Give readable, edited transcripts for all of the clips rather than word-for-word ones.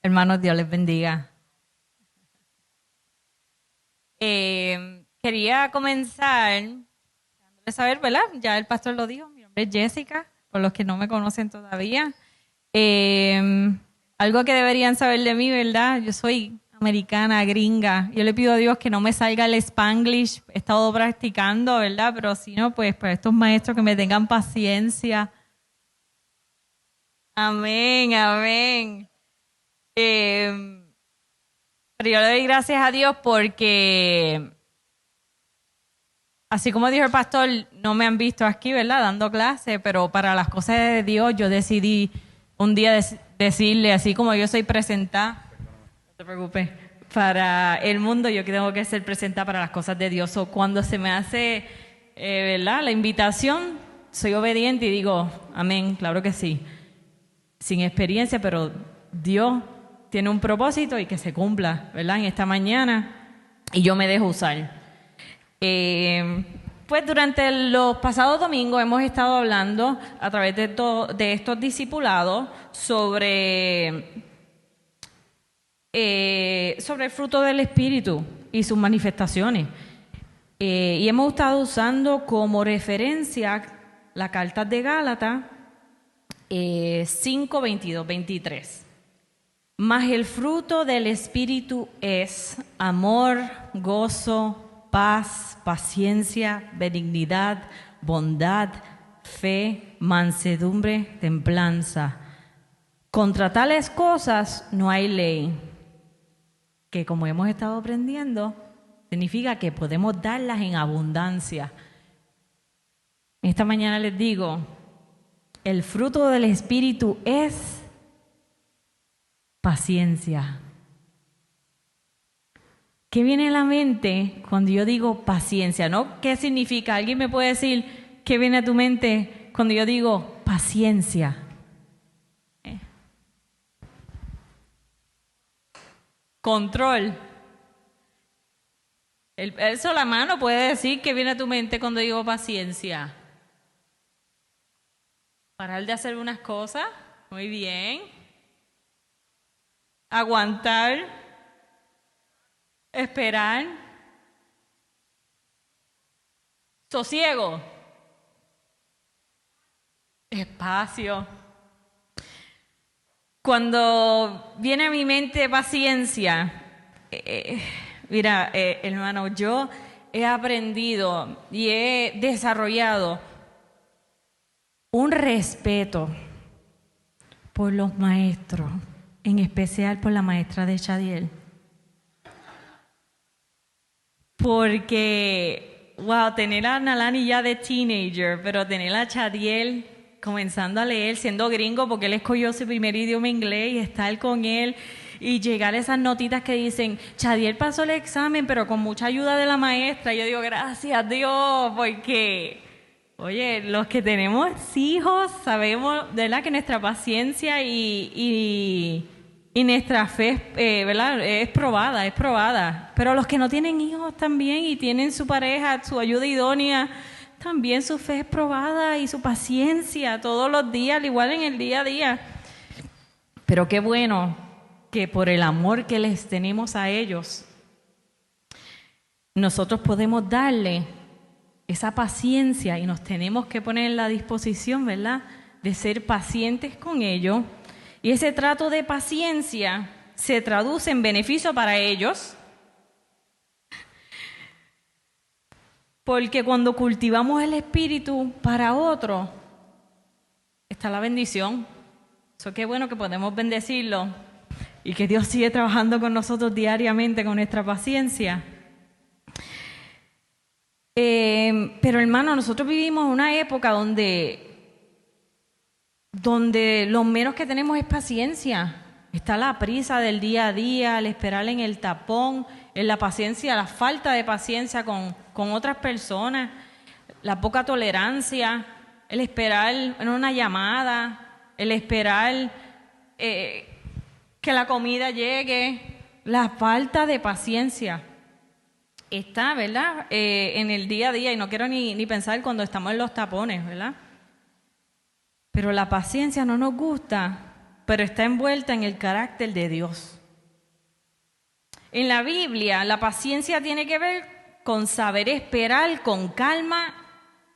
Hermanos, Dios les bendiga. Quería comenzar, dándoles saber, ¿verdad? Ya el pastor lo dijo, mi nombre es Jessica, por los que no me conocen todavía. Algo que deberían saber de mí, ¿verdad? Yo soy americana, gringa. Yo le pido a Dios que no me salga el Spanglish. He estado practicando, ¿verdad? Pero si no, pues para estos maestros que me tengan paciencia. Amén, amén. Pero yo le doy gracias a Dios porque, así como dijo el pastor, no me han visto aquí, ¿verdad? Dando clase, pero para las cosas de Dios yo decidí un día decirle, así como yo soy presentada, no te preocupes, para el mundo yo tengo que ser presentada para las cosas de Dios. O cuando se me hace, ¿verdad? La invitación, soy obediente y digo, amén, claro que sí. Sin experiencia, pero Dios tiene un propósito y que se cumpla, ¿verdad? En esta mañana, y yo me dejo usar. Pues durante los pasados domingos hemos estado hablando a través de estos discipulados sobre el fruto del Espíritu y sus manifestaciones. Y hemos estado usando como referencia la carta de Gálatas 5, 22, 23. Mas el fruto del Espíritu es amor, gozo, paz, paciencia, benignidad, bondad, fe, mansedumbre, templanza. Contra tales cosas no hay ley, que como hemos estado aprendiendo, significa que podemos darlas en abundancia. Esta mañana les digo, el fruto del Espíritu es paciencia. ¿Qué viene a la mente cuando yo digo paciencia? ¿No? ¿Qué significa? ¿Alguien me puede decir qué viene a tu mente cuando yo digo paciencia? Control. Eso la mano puede decir qué viene a tu mente cuando digo paciencia. Parar de hacer unas cosas. Muy bien. Aguantar. Esperar. Sosiego. Espacio. Cuando viene a mi mente paciencia, mira, hermano, yo he aprendido y he desarrollado un respeto por los maestros, en especial por la maestra de Chadiel. Porque, wow, tener a Nalani ya de teenager, pero tener a Chadiel comenzando a leer, siendo gringo, porque él escogió su primer idioma inglés y estar con él y llegar a esas notitas que dicen, Chadiel pasó el examen, pero con mucha ayuda de la maestra. Yo digo, gracias a Dios, porque, oye, los que tenemos hijos sabemos, ¿verdad?, que nuestra paciencia y nuestra fe, ¿verdad?, es probada. Pero los que no tienen hijos también y tienen su pareja, su ayuda idónea, también su fe es probada y su paciencia todos los días, al igual en el día a día. Pero qué bueno que por el amor que les tenemos a ellos, nosotros podemos darle esa paciencia y nos tenemos que poner en la disposición, ¿verdad?, de ser pacientes con ellos. Y ese trato de paciencia se traduce en beneficio para ellos, porque cuando cultivamos el Espíritu para otro, está la bendición. Eso qué bueno que podemos bendecirlo y que Dios sigue trabajando con nosotros diariamente con nuestra paciencia. Pero hermano, nosotros vivimos una época donde lo menos que tenemos es paciencia. Está la prisa del día a día, el esperar en el tapón, en la paciencia, la falta de paciencia con otras personas, la poca tolerancia, el esperar en una llamada, el esperar que la comida llegue, la falta de paciencia. Está, ¿verdad?, en el día a día, y no quiero ni pensar cuando estamos en los tapones, ¿verdad? Pero la paciencia no nos gusta pero está envuelta en el carácter de Dios. En la Biblia, la paciencia tiene que ver con saber esperar con calma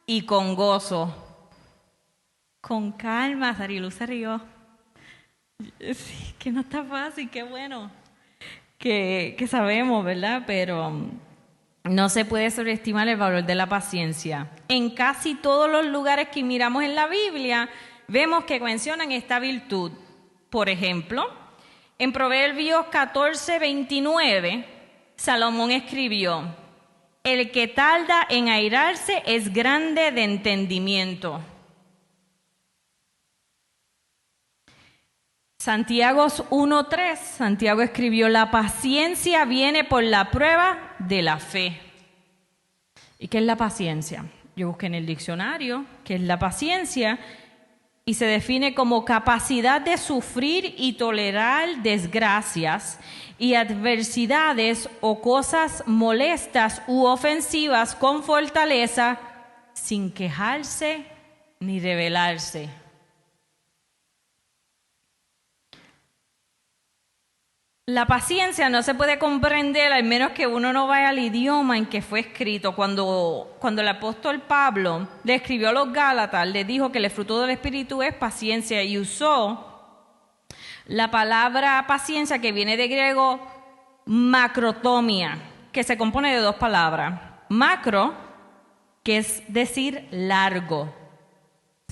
y con gozo. Con calma, Sariluz se rió. Sí, que no está fácil, qué bueno. Que sabemos, ¿verdad? Pero no se puede sobreestimar el valor de la paciencia. En casi todos los lugares que miramos en la Biblia, vemos que mencionan esta virtud. Por ejemplo, en Proverbios 14:29, Salomón escribió: el que tarda en airarse es grande de entendimiento. Santiago 1:3, Santiago escribió: la paciencia viene por la prueba de la fe. ¿Y qué es la paciencia? Yo busqué en el diccionario qué es la paciencia y se define como capacidad de sufrir y tolerar desgracias y adversidades o cosas molestas u ofensivas con fortaleza, sin quejarse ni rebelarse. La paciencia no se puede comprender al menos que uno no vaya al idioma en que fue escrito. Cuando el apóstol Pablo le escribió a los Gálatas, le dijo que el fruto del Espíritu es paciencia y usó la palabra paciencia que viene de griego macrotomia, que se compone de dos palabras. Macro, que es decir largo.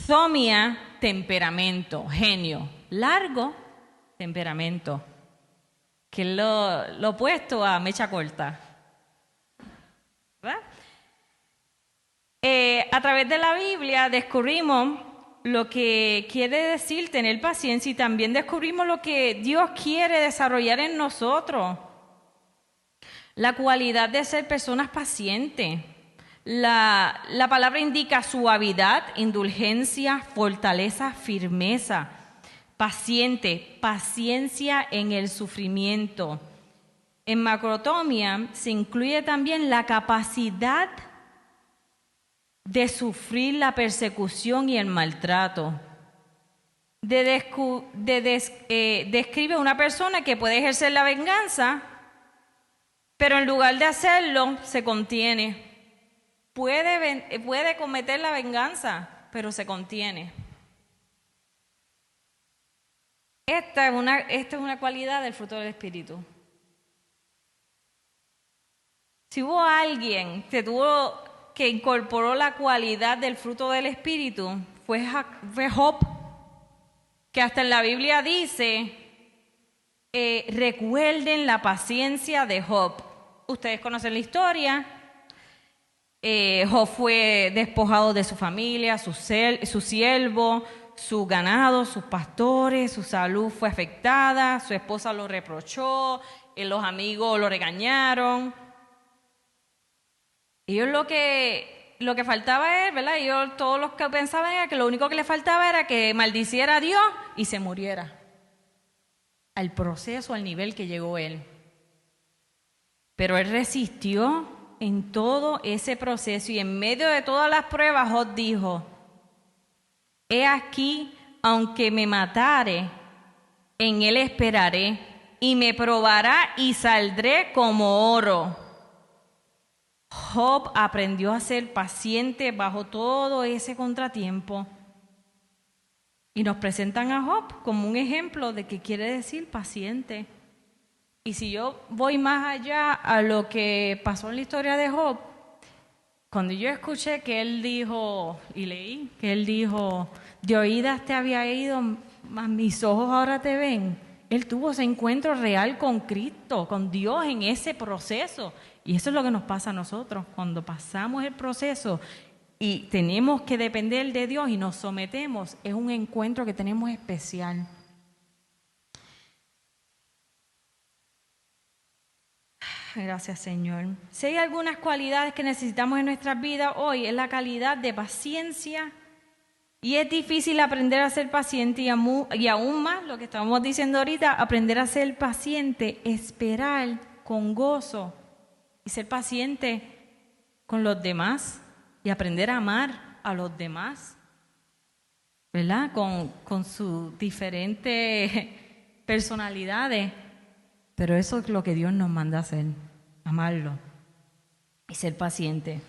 Tomia, temperamento, genio. Largo, temperamento. Que es lo opuesto a mecha corta. ¿Verdad? A través de la Biblia descubrimos lo que quiere decir tener paciencia y también descubrimos lo que Dios quiere desarrollar en nosotros. La cualidad de ser personas pacientes. La palabra indica suavidad, indulgencia, fortaleza, firmeza. Paciente, paciencia en el sufrimiento. En macrotomia se incluye también la capacidad de sufrir la persecución y el maltrato. Describe una persona que puede ejercer la venganza, pero en lugar de hacerlo, se contiene. Puede cometer la venganza, pero se contiene. Esta es una cualidad del fruto del Espíritu. Si hubo alguien que incorporó la cualidad del fruto del Espíritu, fue Job, que hasta en la Biblia dice, recuerden la paciencia de Job. Ustedes conocen la historia. Job fue despojado de su familia, su siervo, su ganado, sus pastores, su salud fue afectada, su esposa lo reprochó, los amigos lo regañaron. Ellos lo que faltaba era, ¿verdad? Ellos todos los que pensaban era que lo único que le faltaba era que maldiciera a Dios y se muriera. Al proceso, al nivel que llegó él. Pero él resistió en todo ese proceso y en medio de todas las pruebas, Job dijo: he aquí, aunque me matare, en él esperaré, y me probará y saldré como oro. Job aprendió a ser paciente bajo todo ese contratiempo. Y nos presentan a Job como un ejemplo de qué quiere decir paciente. Y si yo voy más allá a lo que pasó en la historia de Job, cuando yo escuché que él dijo, y leí, que él dijo, de oídas te había ido, mas mis ojos ahora te ven. Él tuvo ese encuentro real con Cristo, con Dios en ese proceso. Y eso es lo que nos pasa a nosotros, cuando pasamos el proceso y tenemos que depender de Dios y nos sometemos, es un encuentro que tenemos especial. Gracias, Señor. Si hay algunas cualidades que necesitamos en nuestras vidas hoy, es la calidad de paciencia. Y es difícil aprender a ser paciente y aún más, lo que estábamos diciendo ahorita, aprender a ser paciente, esperar con gozo y ser paciente con los demás y aprender a amar a los demás. ¿verdad? Con sus diferentes personalidades. Pero eso es lo que Dios nos manda a hacer, amarlo y ser paciente.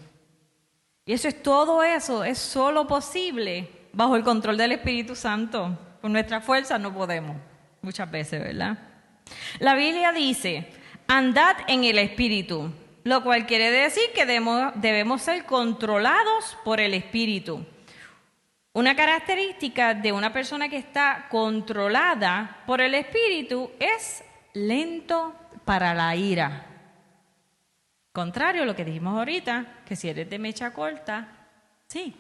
Y todo eso es solo posible bajo el control del Espíritu Santo. Con nuestra fuerza no podemos, muchas veces, ¿verdad? La Biblia dice, andad en el Espíritu, lo cual quiere decir que debemos ser controlados por el Espíritu. Una característica de una persona que está controlada por el Espíritu es lento para la ira. Contrario a lo que dijimos ahorita, que si eres de mecha corta, sí.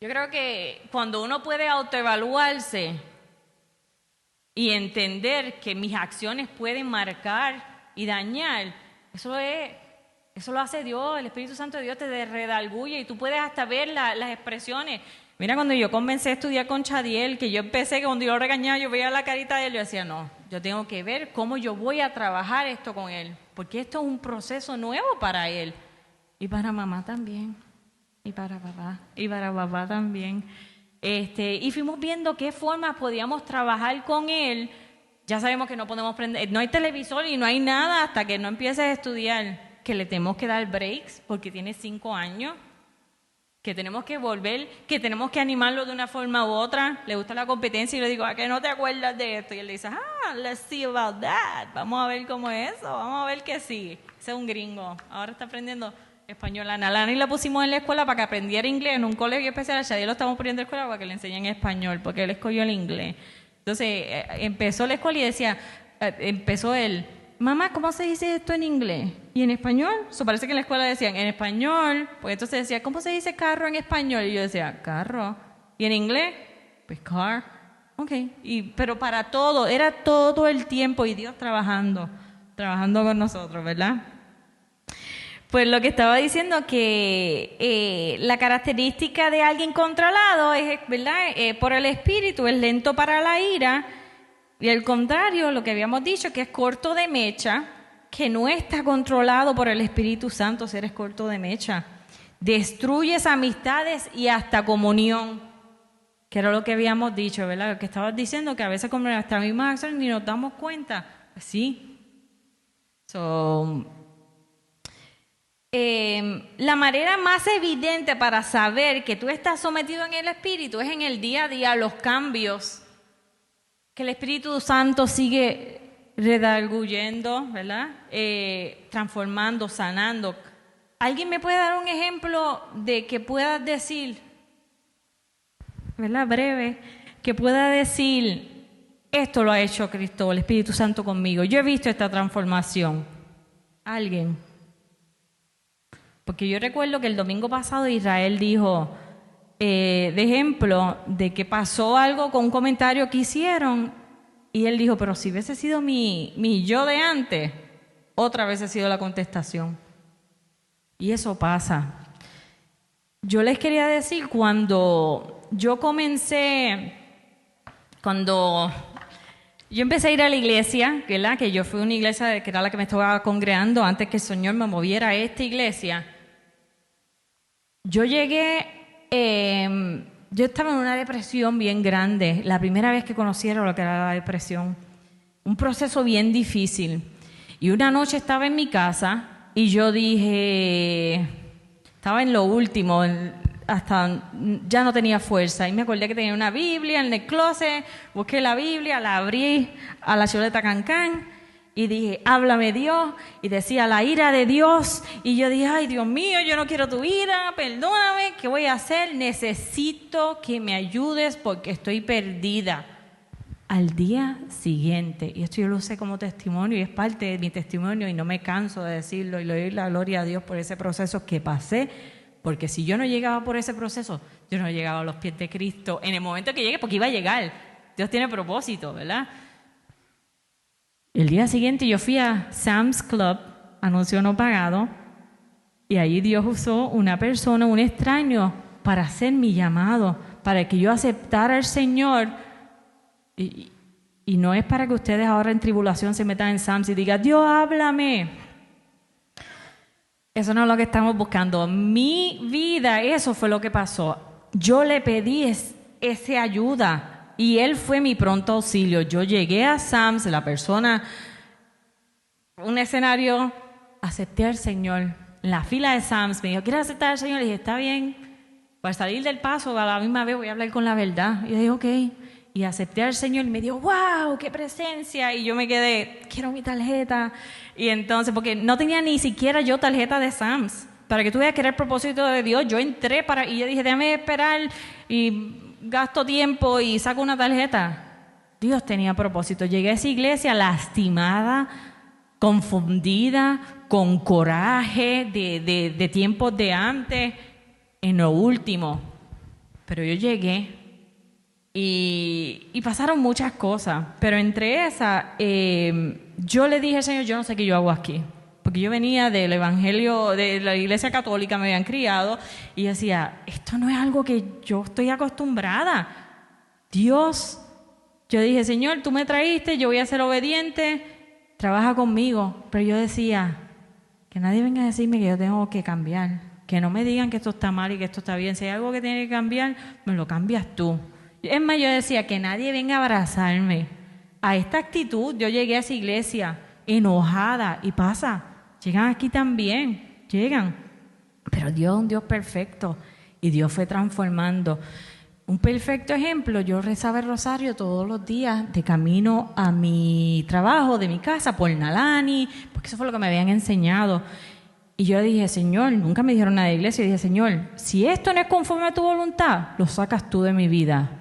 Yo creo que cuando uno puede autoevaluarse y entender que mis acciones pueden marcar y dañar, eso lo hace Dios, el Espíritu Santo de Dios te redarguye y tú puedes hasta ver las expresiones. Mira, cuando yo comencé a estudiar con Chadiel, que yo empecé, que cuando yo lo regañaba, yo veía la carita de él, yo decía, no, yo tengo que ver cómo yo voy a trabajar esto con él, porque esto es un proceso nuevo para él y para mamá también, y para papá también. Y fuimos viendo qué formas podíamos trabajar con él. Ya sabemos que no podemos prender, no hay televisor y no hay nada hasta que no empieces a estudiar, que le tenemos que dar breaks porque tiene 5 años. Que tenemos que volver, que tenemos que animarlo de una forma u otra. Le gusta la competencia y le digo, ¿a qué no te acuerdas de esto? Y él le dice, let's see about that. Vamos a ver cómo es eso, vamos a ver que sí. Ese es un gringo, ahora está aprendiendo español. A Nalani la pusimos en la escuela para que aprendiera inglés en un colegio especial. Ya lo estamos poniendo en la escuela para que le enseñen español, porque él escogió el inglés. Entonces, empezó la escuela y decía, empezó él, mamá, ¿cómo se dice esto en inglés? ¿Y en español? Eso parece que en la escuela decían, en español. Pues entonces decía, ¿cómo se dice carro en español? Y yo decía, carro. ¿Y en inglés? Pues car. Ok. Pero para todo, era todo el tiempo y Dios trabajando con nosotros, ¿verdad? Pues lo que estaba diciendo que la característica de alguien controlado es, ¿verdad? Por el espíritu, es lento para la ira. Y al contrario, lo que habíamos dicho, que es corto de mecha, que no está controlado por el Espíritu Santo, si eres corto de mecha. Destruyes amistades y hasta comunión, que era lo que habíamos dicho, ¿verdad? Lo que estabas diciendo, que a veces con nuestras mismas acciones ni nos damos cuenta. Pues sí. La manera más evidente para saber que tú estás sometido en el Espíritu es en el día a día, los cambios que el Espíritu Santo sigue redarguyendo, ¿verdad? Transformando, sanando. ¿Alguien me puede dar un ejemplo de que puedas decir, ¿verdad? Breve, que pueda decir, esto lo ha hecho Cristo, el Espíritu Santo conmigo. Yo he visto esta transformación. ¿Alguien? Porque yo recuerdo que el domingo pasado Israel dijo, de ejemplo, de que pasó algo con un comentario que hicieron y él dijo, pero si hubiese sido mi yo de antes, otra vez ha sido la contestación. Y eso pasa. Yo les quería decir, cuando yo empecé a ir a la iglesia, ¿verdad? Que yo fui a una iglesia que era la que me estaba congregando antes que el Señor me moviera a esta iglesia. Yo estaba en una depresión bien grande, la primera vez que conociera lo que era la depresión, un proceso bien difícil. Y una noche estaba en mi casa y yo dije, estaba en lo último, hasta ya no tenía fuerza. Y me acordé que tenía una Biblia en el closet, busqué la Biblia, la abrí a la chuleta Cancán y dije, háblame Dios, y decía la ira de Dios, y yo dije, ay Dios mío, yo no quiero tu ira, perdóname, ¿qué voy a hacer? Necesito que me ayudes porque estoy perdida. Al día siguiente, y esto yo lo usé como testimonio y es parte de mi testimonio y no me canso de decirlo y le doy la gloria a Dios por ese proceso que pasé, porque si yo no llegaba por ese proceso, yo no llegaba a los pies de Cristo en el momento que llegue, porque iba a llegar. Dios tiene propósito, ¿verdad? El día siguiente yo fui a Sam's Club, anuncio no pagado, y ahí Dios usó una persona, un extraño, para hacer mi llamado, para que yo aceptara al Señor y Y no es para que ustedes ahora en tribulación se metan en Psalms y digan, Dios, háblame. Eso no es lo que estamos buscando. Mi vida, eso fue lo que pasó. Yo le pedí esa ayuda y Él fue mi pronto auxilio. Yo llegué a Psalms, la persona, un escenario, acepté al Señor. En la fila de Psalms me dijo, ¿quieres aceptar al Señor? Le dije, está bien. Para salir del paso, a la misma vez voy a hablar con la verdad. Y yo dije, ok. Y acepté al Señor y me dijo, wow, qué presencia. Y yo me quedé, quiero mi tarjeta. Y entonces, porque no tenía ni siquiera yo tarjeta de Psalms. Para que tú veas que era el propósito de Dios, yo entré y yo dije, déjame esperar y gasto tiempo y saco una tarjeta. Dios tenía propósito. Llegué a esa iglesia lastimada, confundida, con coraje de tiempos de antes, en lo último. Pero yo llegué. Y pasaron muchas cosas, pero entre esas, yo le dije al Señor, yo no sé qué yo hago aquí, porque yo venía del evangelio, de la iglesia católica, me habían criado, y yo decía, esto no es algo que yo estoy acostumbrada. Dios, yo dije, Señor, tú me traíste, yo voy a ser obediente, trabaja conmigo, pero yo decía, que nadie venga a decirme que yo tengo que cambiar, que no me digan que esto está mal y que esto está bien, si hay algo que tiene que cambiar, me lo cambias tú. Es más, yo decía que nadie venga a abrazarme. A esta actitud yo llegué a esa iglesia enojada y pasa, llegan aquí también, llegan. Pero Dios es un Dios perfecto y Dios fue transformando. Un perfecto ejemplo, yo rezaba el rosario todos los días de camino a mi trabajo, de mi casa, por Nalani, porque eso fue lo que me habían enseñado. Y yo dije, Señor, nunca me dijeron nada de iglesia, y dije, Señor, si esto no es conforme a tu voluntad, lo sacas tú de mi vida.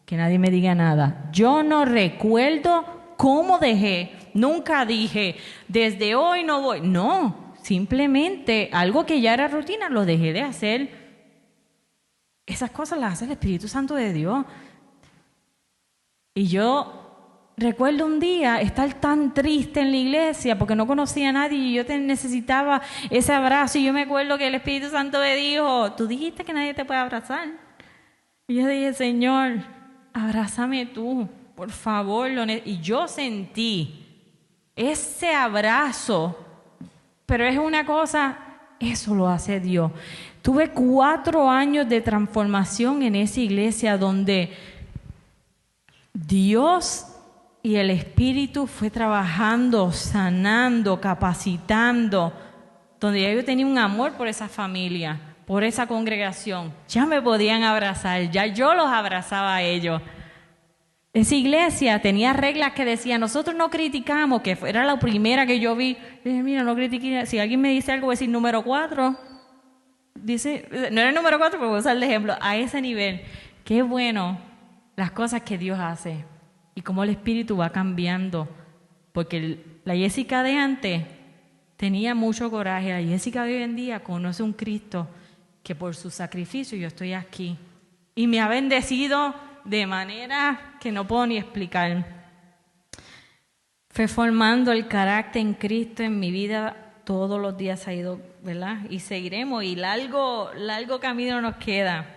Que nadie me diga nada. Yo no recuerdo cómo dejé. Nunca dije, desde hoy no voy. No, simplemente algo que ya era rutina, lo dejé de hacer. Esas cosas las hace el Espíritu Santo de Dios. Y yo recuerdo un día estar tan triste en la iglesia porque no conocía a nadie y yo necesitaba ese abrazo. Y yo me acuerdo que el Espíritu Santo me dijo, tú dijiste que nadie te puede abrazar. Y yo dije, Señor, abrázame tú, por favor. Y yo sentí ese abrazo, pero es una cosa, eso lo hace Dios. Tuve 4 años de transformación en esa iglesia donde Dios y el Espíritu fue trabajando, sanando, capacitando, donde ya yo tenía un amor por esa familia, por esa congregación. Ya me podían abrazar, ya yo los abrazaba a ellos. Esa iglesia tenía reglas que decían, nosotros no criticamos, que era la primera que yo vi. Dije, mira, no critiqué. Si alguien me dice algo, voy a decir número 4. Dice, no era el número 4, pero voy a usar el ejemplo. A ese nivel, qué bueno las cosas que Dios hace y cómo el Espíritu va cambiando. Porque la Jessica de antes tenía mucho coraje. La Jessica de hoy en día conoce un Cristo que por su sacrificio yo estoy aquí. Y me ha bendecido de manera que no puedo ni explicar. Fue formando el carácter en Cristo en mi vida. Todos los días ha ido, ¿verdad? Y seguiremos. Y largo camino nos queda.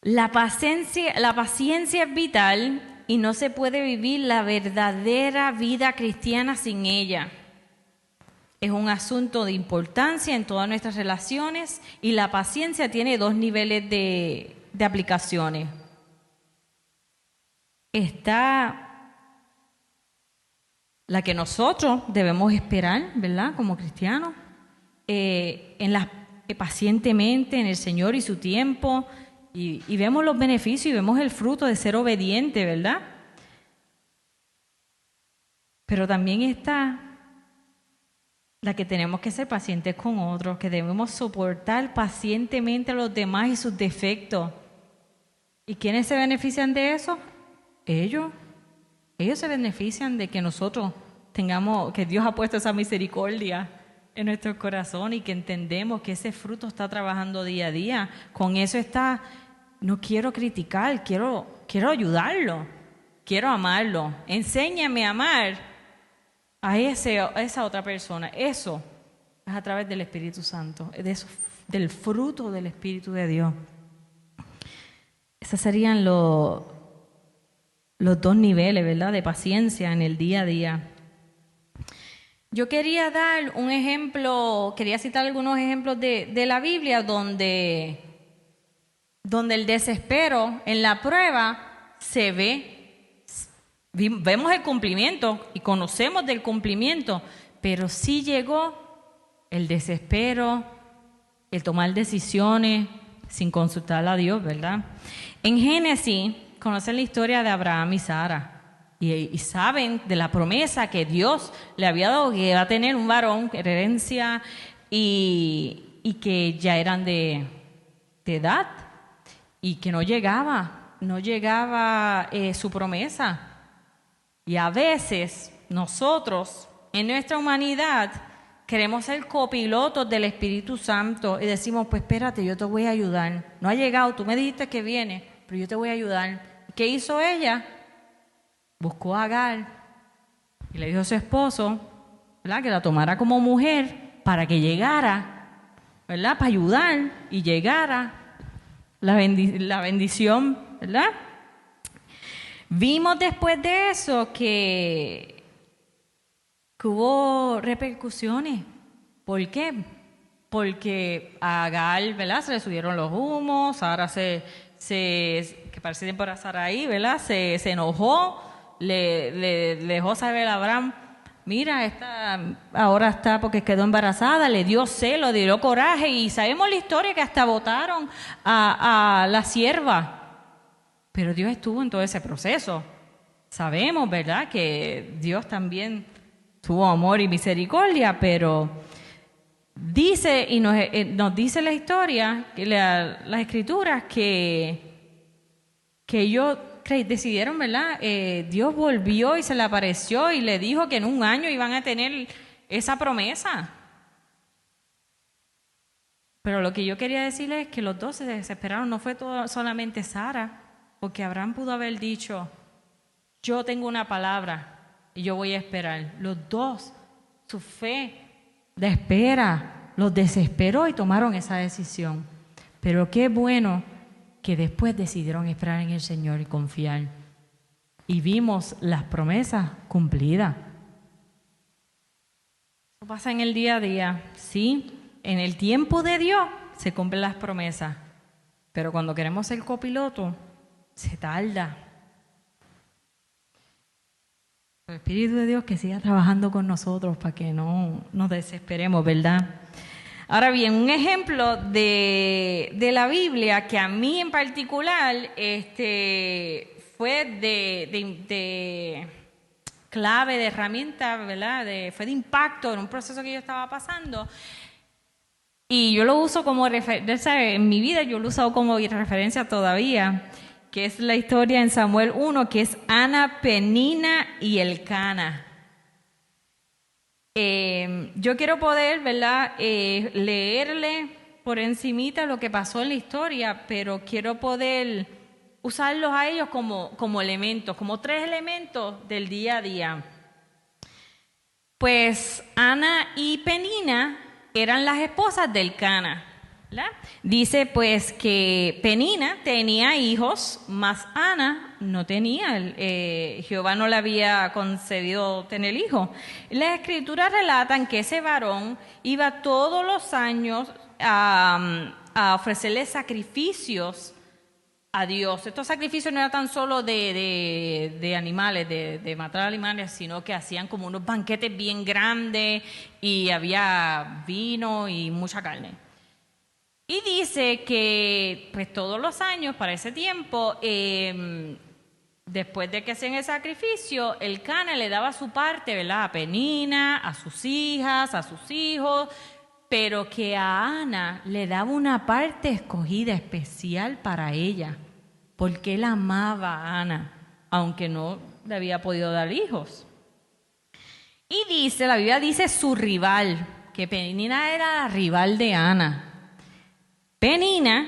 La paciencia es vital y no se puede vivir la verdadera vida cristiana sin ella. Es un asunto de importancia en todas nuestras relaciones y la paciencia tiene 2 niveles de aplicaciones. Está la que nosotros debemos esperar, ¿verdad? Como cristianos, pacientemente en el Señor y su tiempo, y vemos los beneficios y vemos el fruto de ser obediente, ¿verdad? Pero también está la que tenemos que ser pacientes con otros, que debemos soportar pacientemente a los demás y sus defectos. ¿Y quiénes se benefician de eso? Ellos. Ellos se benefician de que nosotros tengamos, que Dios ha puesto esa misericordia en nuestro corazón y que entendemos que ese fruto está trabajando día a día. Con eso está, no quiero criticar, quiero ayudarlo, quiero amarlo. Enséñame a amar a esa otra persona. Eso es a través del Espíritu Santo, del fruto del Espíritu de Dios. Esos serían los dos niveles, ¿verdad?, de paciencia en el día a día. Yo quería dar un ejemplo, quería citar algunos ejemplos de la Biblia donde el desespero en la prueba se ve, vemos el cumplimiento y conocemos del cumplimiento, pero sí llegó el desespero, el tomar decisiones sin consultar a Dios, ¿verdad? En Génesis conocen la historia de Abraham y Sara. Y saben de la promesa que Dios le había dado, que iba a tener un varón, herencia, y que ya eran de edad, y que no llegaba su promesa. Y a veces nosotros, en nuestra humanidad, queremos ser copilotos del Espíritu Santo y decimos, pues espérate, yo te voy a ayudar. No ha llegado, tú me dijiste que viene, pero yo te voy a ayudar. ¿Qué hizo ella? Buscó a Agar y le dijo a su esposo, ¿verdad?, que la tomara como mujer para que llegara, ¿verdad?, para ayudar y llegara la bendición, ¿verdad? Vimos después de eso que hubo repercusiones. ¿Por qué? Porque a Agar, ¿verdad?, se le subieron los humos, Sara que parece tiempo era Saraí, ¿verdad?, se enojó. Le dejó saber a Abraham, mira, ahora está porque quedó embarazada, le dio celo, le dio coraje, y sabemos la historia que hasta botaron a la sierva. Pero Dios estuvo en todo ese proceso. Sabemos, ¿verdad?, que Dios también tuvo amor y misericordia, pero dice, y nos dice la historia, las escrituras, que ellos decidieron, ¿verdad? Dios volvió y se le apareció y le dijo que en un año iban a tener esa promesa. Pero lo que yo quería decirles es que los dos se desesperaron. No fue solamente Sara, porque Abraham pudo haber dicho, yo tengo una palabra y yo voy a esperar. Los dos, su fe de espera, los desesperó y tomaron esa decisión. Pero qué bueno que después decidieron esperar en el Señor y confiar. Y vimos las promesas cumplidas. Eso pasa en el día a día, ¿sí? En el tiempo de Dios se cumplen las promesas. Pero cuando queremos ser copiloto, se tarda. El Espíritu de Dios que siga trabajando con nosotros para que no nos desesperemos, ¿verdad? Ahora bien, un ejemplo de la Biblia que a mí en particular fue de clave, de herramienta, ¿verdad? Fue de impacto en un proceso que yo estaba pasando. Y yo lo uso como referencia, en mi vida yo lo he usado como referencia todavía, que es la historia en Samuel 1, que es Ana, Penina y Elcana. Yo quiero poder, ¿verdad?, leerle por encimita lo que pasó en la historia, pero quiero poder usarlos a ellos como elementos, como 3 elementos del día a día. Pues Ana y Penina eran las esposas de Elcana, ¿verdad? Dice pues que Penina tenía hijos, mas Ana no tenía, Jehová no le había concedido tener hijos. Las escrituras relatan que ese varón iba todos los años a ofrecerle sacrificios a Dios. Estos sacrificios no eran tan solo de animales, de matar animales, sino que hacían como unos banquetes bien grandes y había vino y mucha carne. Y dice que pues todos los años, para ese tiempo, después de que hacían el sacrificio, Elcana le daba su parte, ¿verdad?, a Penina, a sus hijas, a sus hijos, pero que a Ana le daba una parte escogida especial para ella, porque él amaba a Ana, aunque no le había podido dar hijos. Y dice, la Biblia dice su rival, que Penina era la rival de Ana. Penina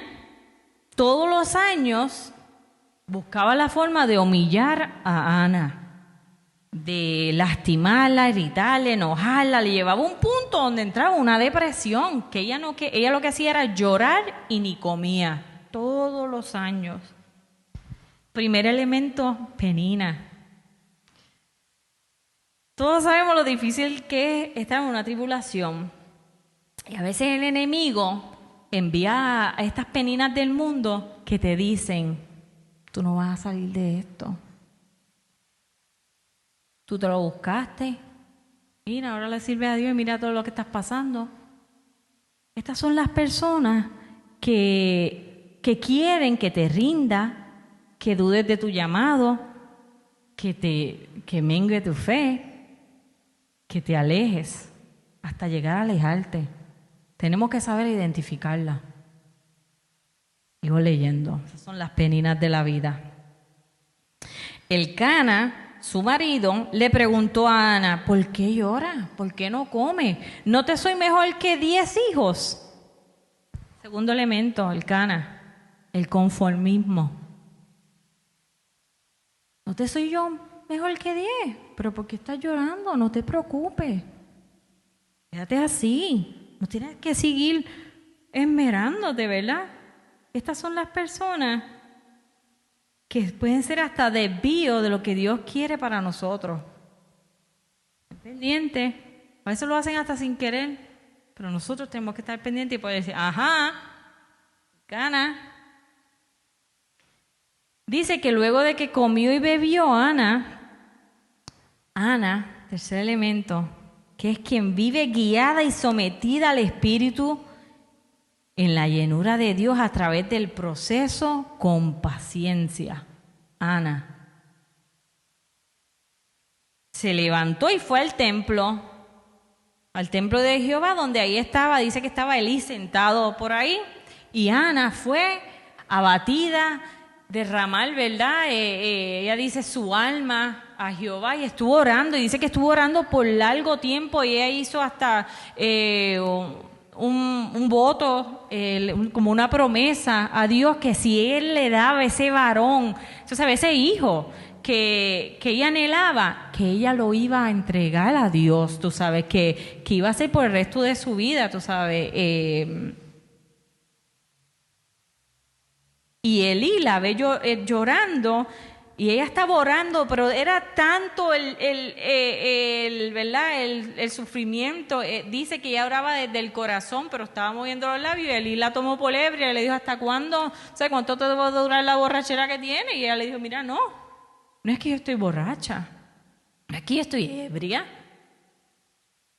todos los años buscaba la forma de humillar a Ana, de lastimarla, irritarla, enojarla, le llevaba a un punto donde entraba una depresión, que ella lo que hacía era llorar y ni comía, todos los años. Primer elemento, Penina. Todos sabemos lo difícil que es estar en una tribulación. Y a veces el enemigo envía a estas peninas del mundo que te dicen, tú no vas a salir de esto. Tú te lo buscaste. Mira, ahora le sirve a Dios y mira todo lo que estás pasando. Estas son las personas que quieren que te rinda, que dudes de tu llamado, que mengue tu fe, que te alejes hasta llegar a alejarte. Tenemos que saber identificarla. Sigo leyendo. Esas son las peninas de la vida. Elcana, su marido, le preguntó a Ana, ¿por qué llora? ¿Por qué no come? ¿No te soy mejor que 10 hijos? Segundo elemento, Elcana, el conformismo. ¿No te soy yo mejor que 10? ¿Pero por qué estás llorando? No te preocupes. Quédate así. No tienes que seguir esmerándote, ¿verdad? Estas son las personas que pueden ser hasta desvío de lo que Dios quiere para nosotros. Pendiente. A veces lo hacen hasta sin querer, pero nosotros tenemos que estar pendientes y poder decir, ajá, gana. Dice que luego de que comió y bebió Ana, tercer elemento, que es quien vive guiada y sometida al Espíritu en la llenura de Dios a través del proceso con paciencia. Ana se levantó y fue al templo de Jehová, donde ahí estaba, dice que estaba Elí sentado por ahí, y Ana fue abatida, derramar, ¿verdad? Ella dice su alma a Jehová y estuvo orando, y dice que estuvo orando por largo tiempo, y ella hizo hasta un voto, como una promesa a Dios, que si Él le daba ese varón, tú sabes, ese hijo que ella anhelaba, que ella lo iba a entregar a Dios, tú sabes, que iba a ser por el resto de su vida, tú sabes. Y Elí la ve llorando, y ella estaba orando, pero era tanto el sufrimiento. Dice que ella oraba desde el corazón, pero estaba moviendo los labios, y Elí la tomó por ebria y le dijo, ¿hasta cuándo? O sea, ¿cuánto te debo durar la borrachera que tiene? Y ella le dijo, mira, no es que yo estoy borracha, no es que yo estoy ebria,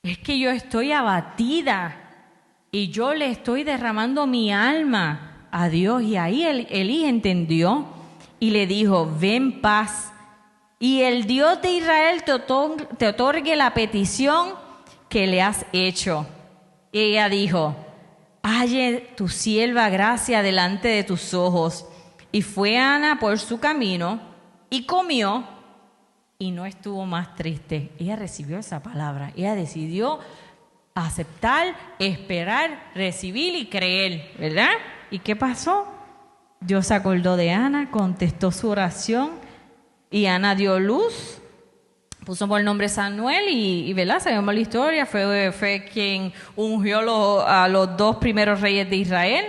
es que yo estoy abatida y yo le estoy derramando mi alma a Dios. Y ahí Elí entendió y le dijo, ven paz, y el Dios de Israel te otorgue la petición que le has hecho. Y ella dijo, halle tu sierva gracia delante de tus ojos. Y fue Ana por su camino y comió, y no estuvo más triste. Ella recibió esa palabra, ella decidió aceptar, esperar, recibir y creer, ¿verdad? ¿Y qué pasó? Dios se acordó de Ana, contestó su oración, y Ana dio luz, puso por el nombre Samuel, y ¿verdad? Sabemos la historia, fue quien ungió a los 2 primeros reyes de Israel.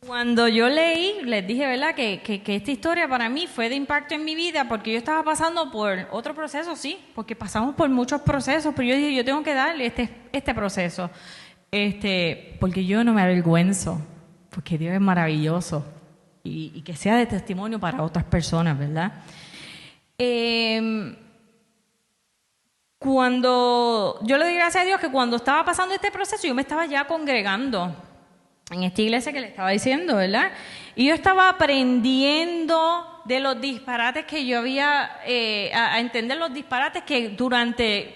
Cuando yo leí, les dije, ¿verdad?, que esta historia para mí fue de impacto en mi vida, porque yo estaba pasando por otro proceso, sí, porque pasamos por muchos procesos, pero yo dije, yo tengo que darle este proceso. Porque yo no me avergüenzo, porque Dios es maravilloso, y que sea de testimonio para otras personas, ¿verdad? Cuando yo le doy gracias a Dios que cuando estaba pasando este proceso, yo me estaba ya congregando en esta iglesia que le estaba diciendo, ¿verdad? Y yo estaba aprendiendo de los disparates que yo había, a entender los disparates que durante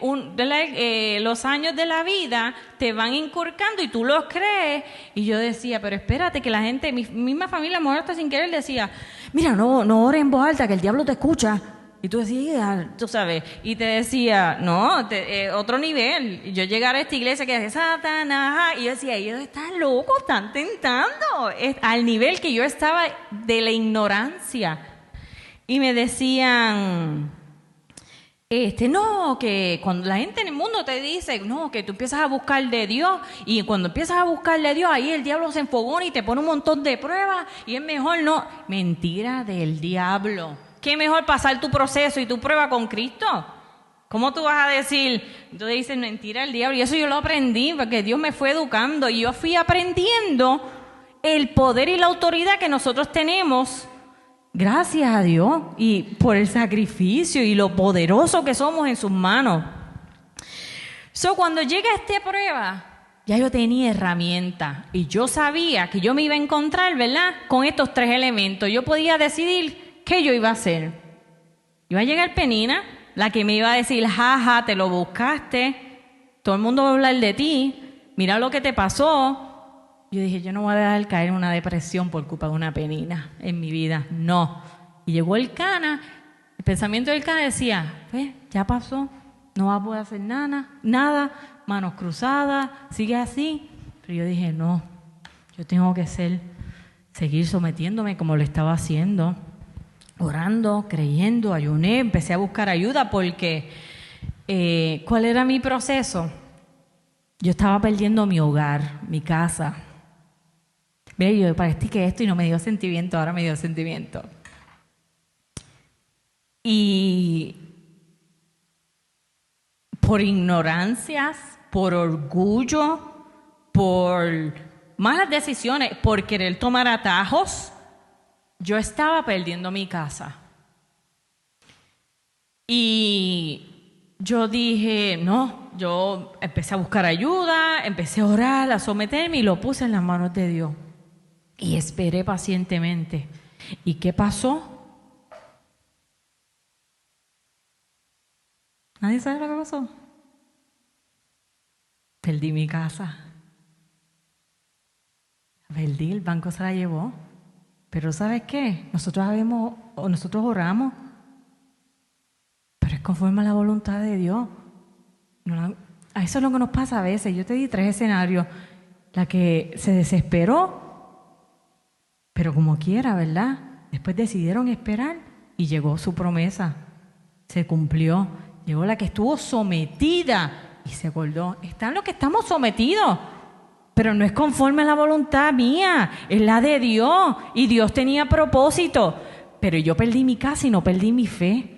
los años de la vida te van inculcando y tú los crees. Y yo decía, pero espérate, que la gente, mi misma familia, muerta sin querer, decía, mira, no ores en voz alta, que el diablo te escucha. Y tú decías, tú sabes, y te decía, no, otro nivel. Y yo llegar a esta iglesia que decía, Satanás, y yo decía, ellos están locos, están tentando, al nivel que yo estaba de la ignorancia. Y me decían, No, que cuando la gente en el mundo te dice, no, que tú empiezas a buscar de Dios, y cuando empiezas a buscar de Dios, ahí el diablo se enfogona y te pone un montón de pruebas, y es mejor no. Mentira del diablo. ¿Qué mejor pasar tu proceso y tu prueba con Cristo? ¿Cómo tú vas a decir? Tú dices mentira del diablo, y eso yo lo aprendí, porque Dios me fue educando, y yo fui aprendiendo el poder y la autoridad que nosotros tenemos. Gracias a Dios y por el sacrificio y lo poderoso que somos en sus manos. Cuando llega esta prueba, ya yo tenía herramientas y yo sabía que yo me iba a encontrar, ¿verdad?, con estos 3 elementos. Yo podía decidir qué yo iba a hacer. Iba a llegar Penina, la que me iba a decir, jaja, te lo buscaste, todo el mundo va a hablar de ti, mira lo que te pasó. Yo dije, yo no voy a dejar caer en una depresión por culpa de una Penina en mi vida, no. Y llegó el Cana, el pensamiento del Cana decía, pues ya pasó, no vas a poder hacer nada, manos cruzadas, sigue así. Pero yo dije, no, yo tengo que seguir sometiéndome como lo estaba haciendo, orando, creyendo, ayuné, empecé a buscar ayuda porque, ¿cuál era mi proceso? Yo estaba perdiendo mi hogar, mi casa. Mira, yo practiqué esto y no me dio sentimiento, ahora me dio sentimiento. Y por ignorancias, por orgullo, por malas decisiones, por querer tomar atajos, yo estaba perdiendo mi casa. Y yo dije, no, yo empecé a buscar ayuda, empecé a orar, a someterme y lo puse en las manos de Dios. Y esperé pacientemente. ¿Y qué pasó? ¿Nadie sabe lo que pasó? Perdí mi casa. Perdí, el banco se la llevó. Pero ¿sabes qué? Nosotros oramos, pero es conforme a la voluntad de Dios. A eso es lo que nos pasa a veces. Yo te di 3 escenarios. La que se desesperó, pero como quiera, ¿verdad? Después decidieron esperar y llegó su promesa. Se cumplió. Llegó la que estuvo sometida y se acordó. Están los que estamos sometidos, pero no es conforme a la voluntad mía, es la de Dios. Y Dios tenía propósito. Pero yo perdí mi casa y no perdí mi fe.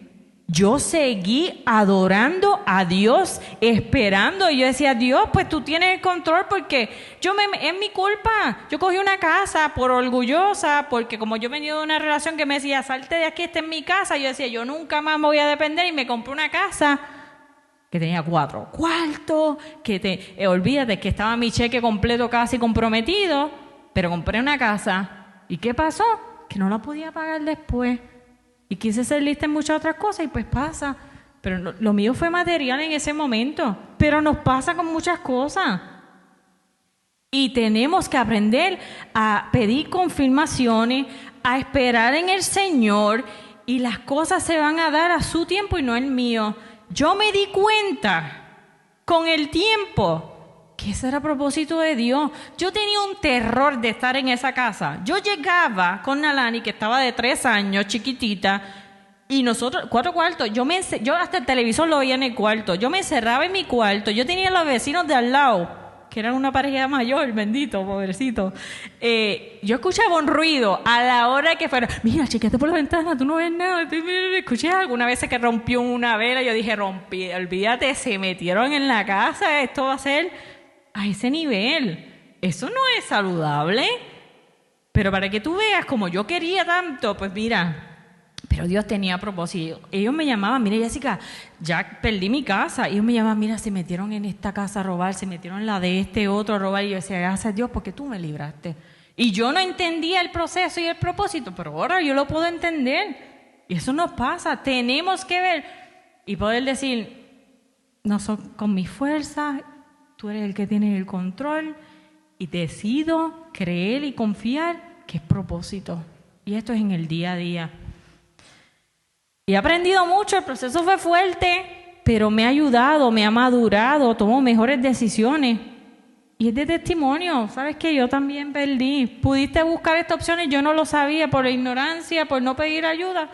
Yo seguí adorando a Dios, esperando. Y yo decía, Dios, pues tú tienes el control porque es mi culpa. Yo cogí una casa por orgullosa, porque como yo venía de una relación que me decía, salte de aquí, esta es mi casa. Yo decía, yo nunca más me voy a depender y me compré una casa que tenía 4 cuartos, olvídate que estaba mi cheque completo casi comprometido, pero compré una casa. ¿Y qué pasó? Que no la podía pagar después. Y quise ser lista en muchas otras cosas y pues pasa. Pero lo mío fue material en ese momento. Pero nos pasa con muchas cosas. Y tenemos que aprender a pedir confirmaciones, a esperar en el Señor, y las cosas se van a dar a su tiempo y no el mío. Yo me di cuenta con el tiempo que ese era a propósito de Dios. Yo tenía un terror de estar en esa casa. Yo llegaba con Nalani, que estaba de 3 años, chiquitita, y nosotros, 4 cuartos, yo hasta el televisor lo veía en el cuarto. Yo me encerraba en mi cuarto. Yo tenía a los vecinos de al lado, que eran una pareja mayor, bendito, pobrecito. Yo escuchaba un ruido a la hora que fuera. Mira, chequeate por la ventana, tú no ves nada. Escuché alguna vez que rompió una vela. Yo dije, olvídate, se metieron en la casa. Esto va a ser a ese nivel. Eso no es saludable. Pero para que tú veas, como yo quería tanto, pues mira, pero Dios tenía propósito. Ellos me llamaban, mira Jessica, ya perdí mi casa. Ellos me llamaban, mira, se metieron en esta casa a robar, se metieron en la de este otro a robar. Y yo decía, gracias a Dios porque tú me libraste. Y yo no entendía el proceso y el propósito, pero ahora yo lo puedo entender. Y eso nos pasa. Tenemos que ver y poder decir, no son con mi fuerza, tú eres el que tiene el control, y decido creer y confiar que es propósito. Y esto es en el día a día. Y he aprendido mucho, el proceso fue fuerte, pero me ha ayudado, me ha madurado, tomo mejores decisiones. Y es de testimonio. ¿Sabes qué? Yo también perdí. Pudiste buscar estas opciones, yo no lo sabía por ignorancia, por no pedir ayuda.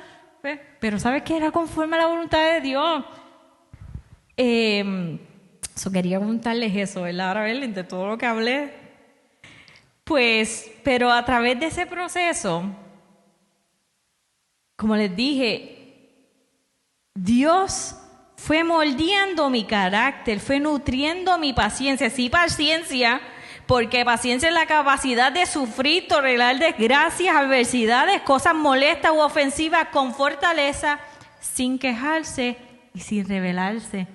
Pero ¿sabes qué? Era conforme a la voluntad de Dios. Quería contarles eso, ¿verdad? Ahora, ¿verdad? Entre todo lo que hablé. Pues, pero a través de ese proceso, como les dije, Dios fue moldeando mi carácter, fue nutriendo mi paciencia. Sí, paciencia, porque paciencia es la capacidad de sufrir, tolerar desgracias, adversidades, cosas molestas u ofensivas con fortaleza, sin quejarse y sin rebelarse.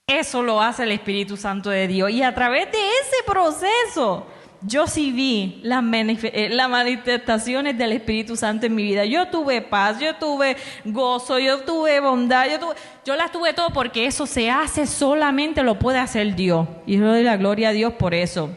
Eso lo hace el Espíritu Santo de Dios. Y a través de ese proceso, yo sí vi las manifestaciones del Espíritu Santo en mi vida. Yo tuve paz, yo tuve gozo, yo tuve bondad, yo las tuve todo, porque eso se hace, solamente lo puede hacer Dios. Y yo doy la gloria a Dios por eso.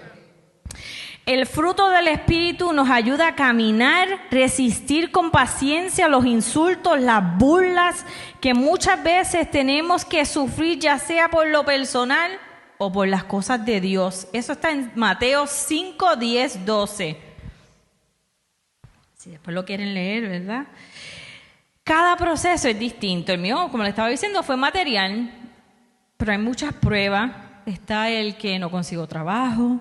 El fruto del Espíritu nos ayuda a caminar, resistir con paciencia los insultos, las burlas que muchas veces tenemos que sufrir, ya sea por lo personal o por las cosas de Dios. Eso está en Mateo 5, 10, 12. Si después lo quieren leer, ¿verdad? Cada proceso es distinto. El mío, como le estaba diciendo, fue material, pero hay muchas pruebas. Está el que no consigo trabajo,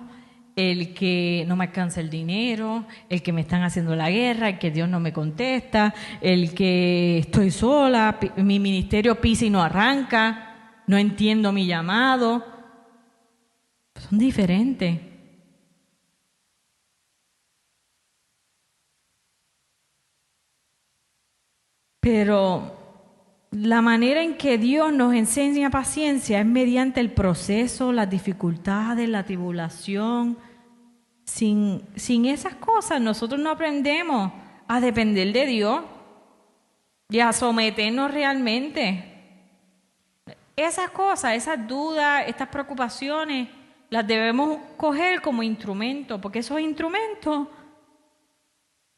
el que no me alcanza el dinero, el que me están haciendo la guerra, el que Dios no me contesta, el que estoy sola, mi ministerio pisa y no arranca, no entiendo mi llamado. Son diferentes. Pero la manera en que Dios nos enseña paciencia es mediante el proceso, las dificultades, la tribulación. Sin esas cosas nosotros no aprendemos a depender de Dios y a someternos realmente. Esas cosas, esas dudas, estas preocupaciones, las debemos coger como instrumentos, porque esos instrumentos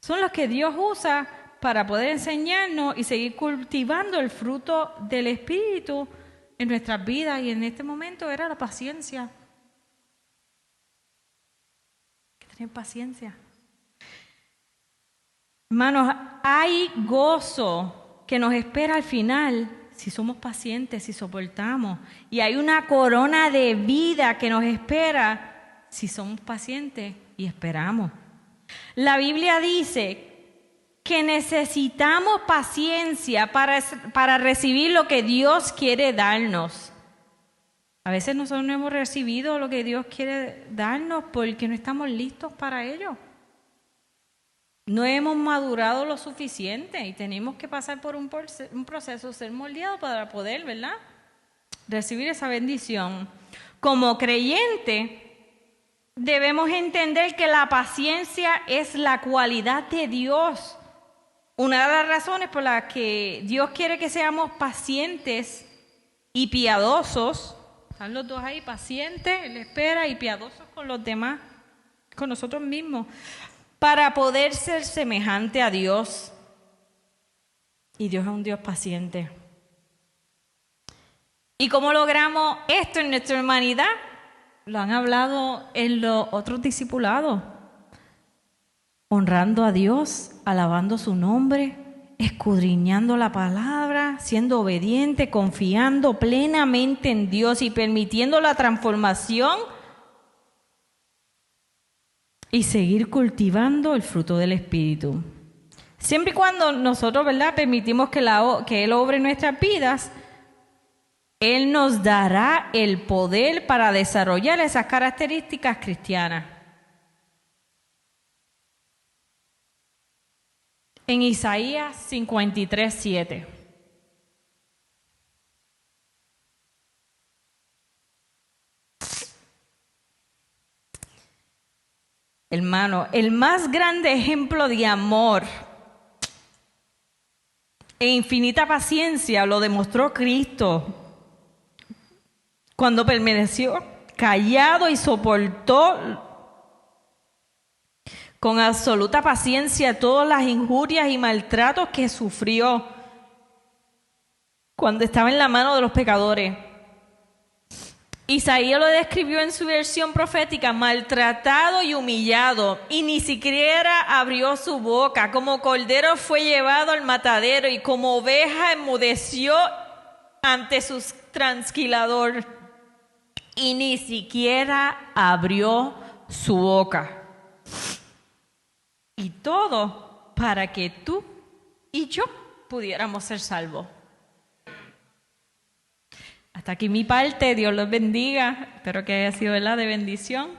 son los que Dios usa para poder enseñarnos y seguir cultivando el fruto del Espíritu en nuestras vidas. Y en este momento era la paciencia. Hay que tener paciencia. Hermanos, hay gozo que nos espera al final si somos pacientes, si soportamos. Y hay una corona de vida que nos espera si somos pacientes y esperamos. La Biblia dice que necesitamos paciencia para recibir lo que Dios quiere darnos. A veces nosotros no hemos recibido lo que Dios quiere darnos porque no estamos listos para ello. No hemos madurado lo suficiente y tenemos que pasar por un proceso, ser moldeados para poder, ¿verdad?, recibir esa bendición. Como creyente, debemos entender que la paciencia es la cualidad de Dios. Una de las razones por las que Dios quiere que seamos pacientes y piadosos, están los dos ahí, pacientes, Él espera, y piadosos con los demás, con nosotros mismos, para poder ser semejante a Dios. Y Dios es un Dios paciente. ¿Y cómo logramos esto en nuestra humanidad? Lo han hablado en los otros discipulados. Honrando a Dios, alabando su nombre, escudriñando la palabra, siendo obediente, confiando plenamente en Dios y permitiendo la transformación y seguir cultivando el fruto del Espíritu. Siempre y cuando nosotros, ¿verdad?, permitimos que Él obre en nuestras vidas, Él nos dará el poder para desarrollar esas características cristianas. En Isaías 53, 7. Hermano, el más grande ejemplo de amor e infinita paciencia lo demostró Cristo cuando permaneció callado y soportó con absoluta paciencia todas las injurias y maltratos que sufrió cuando estaba en la mano de los pecadores. Isaías lo describió en su versión profética: maltratado y humillado, y ni siquiera abrió su boca. Como cordero fue llevado al matadero, y como oveja enmudeció ante su transquilador y ni siquiera abrió su boca. Y todo para que tú y yo pudiéramos ser salvos. Hasta aquí mi parte. Dios los bendiga. Espero que haya sido de bendición.